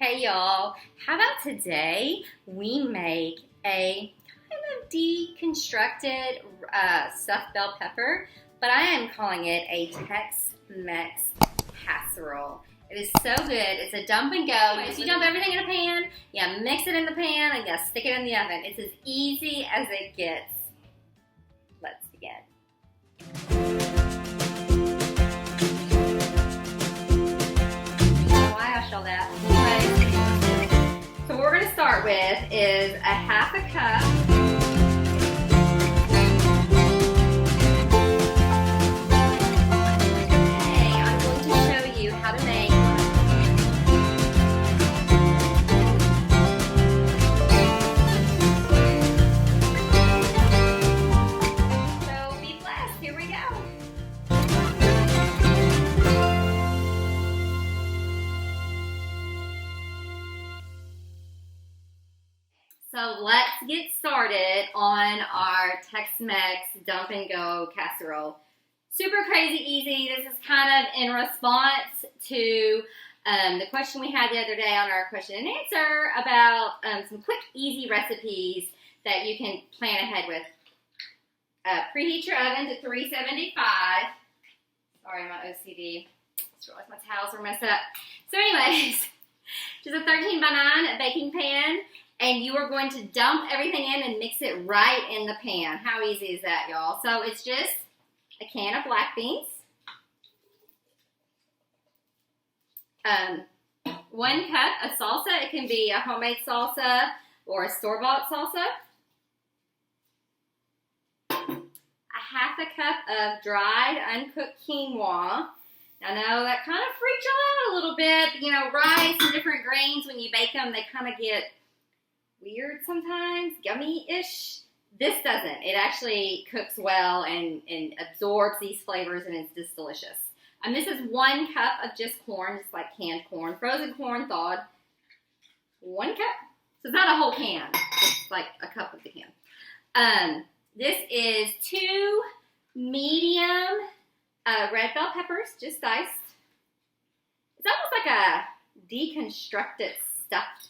Hey y'all, how about today we make a kind of deconstructed stuffed bell pepper, but I am calling it a Tex-Mex Casserole. It is so good. It's a dump and go. You dump everything in a pan, you mix it in the pan, and you stick it in the oven. It's as easy as it gets. Let's begin. All that. So what we're going to start with is a half a cup Okay, I'm going to show you how to make So be blessed. Here we go. So let's get started on our Tex-Mex Dump and Go Casserole. Super crazy easy. This is kind of in response to the question we had the other day on our question and answer about some quick, easy recipes that you can plan ahead with. Preheat your oven to 375. Sorry, my OCD. Just realized my towels were messed up. So anyways, just a 13 by 9 baking pan. And you are going to dump everything in and mix it right in the pan. How easy is that, y'all? So it's just a can of black beans. 1 cup of salsa. It can be a homemade salsa or a store-bought salsa. A half a cup of dried, uncooked quinoa. I know that kind of freaks you out a little bit. You know, rice and different grains, when you bake them, they kind of get weird sometimes, gummy-ish. This doesn't. It actually cooks well and absorbs these flavors, and it's just delicious. And this is 1 cup of just corn, just like canned corn, frozen corn thawed. 1 cup. So it's not a whole can. It's like a cup of the can. This is 2 medium red bell peppers, just diced. It's almost like a deconstructed stuffed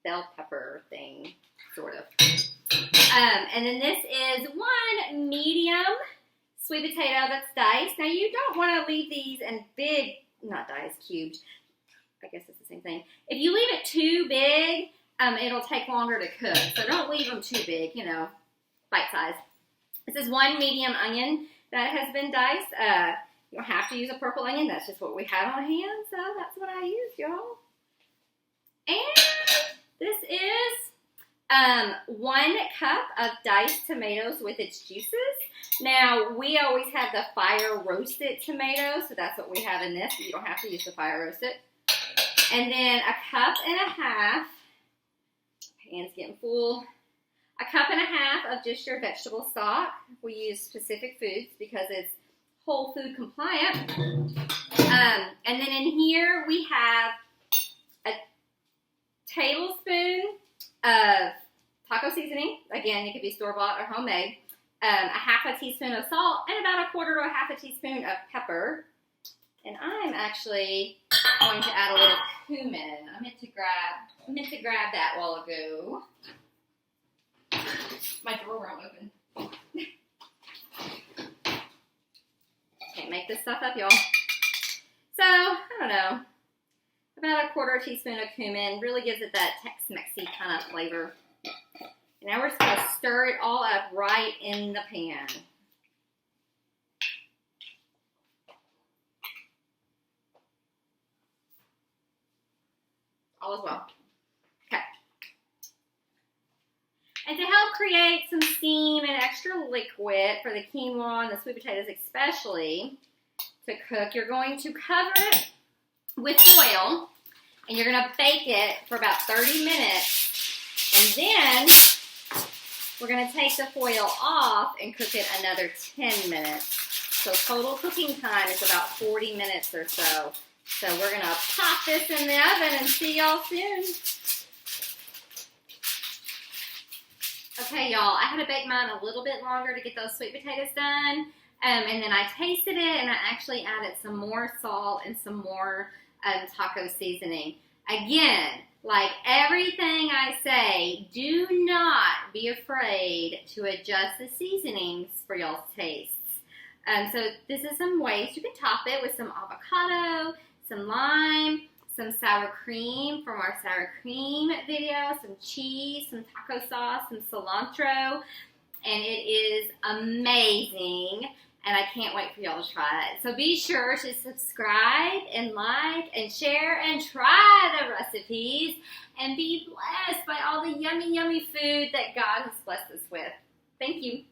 bell pepper thing, sort of. And then this is 1 medium sweet potato that's diced. Now you don't want to leave these in big, not diced, cubed. I guess it's the same thing. If you leave it too big, it'll take longer to cook. So don't leave them too big, you know, bite size. This is 1 medium onion that has been diced. You don't have to use a purple onion. That's just what we have on hand. So that's what I used, y'all. And this is 1 cup of diced tomatoes with its juices. Now, we always have the fire roasted tomatoes, so that's what we have in this. You don't have to use the fire roasted. And then a cup and a half, pan's getting full, a cup and a half of just your vegetable stock. We use specific foods because it's whole food compliant. And then in here we have a tablespoon of taco seasoning. Again, it could be store-bought or homemade. A half a teaspoon of salt and about 1/4 to a half a teaspoon of pepper. And I'm actually going to add a little cumin. I meant to grab that a while ago. My drawer won't open. Can't make this stuff up, y'all. So, I don't know. About 1/4 teaspoon of cumin really gives it that Tex-Mexy kind of flavor. And now we're just going to stir it all up right in the pan. All is well. Okay. And to help create some steam and extra liquid for the quinoa and the sweet potatoes especially to cook, you're going to cover it with foil, and you're going to bake it for about 30 minutes, and then we're going to take the foil off and cook it another 10 minutes. So total cooking time is about 40 minutes or so. So we're going to pop this in the oven and see y'all soon. Okay, y'all, I had to bake mine a little bit longer to get those sweet potatoes done. And then I tasted it, and I actually added some more salt and some more taco seasoning. Again, Like everything I say, do not be afraid to adjust the seasonings for y'all's tastes. So this is some ways you can top it with some avocado, some lime, some sour cream from our sour cream video, some cheese, some taco sauce, some cilantro, and it is amazing. And I can't wait for y'all to try it. So be sure to subscribe and like and share and try the recipes and be blessed by all the yummy, yummy food that God has blessed us with. Thank you.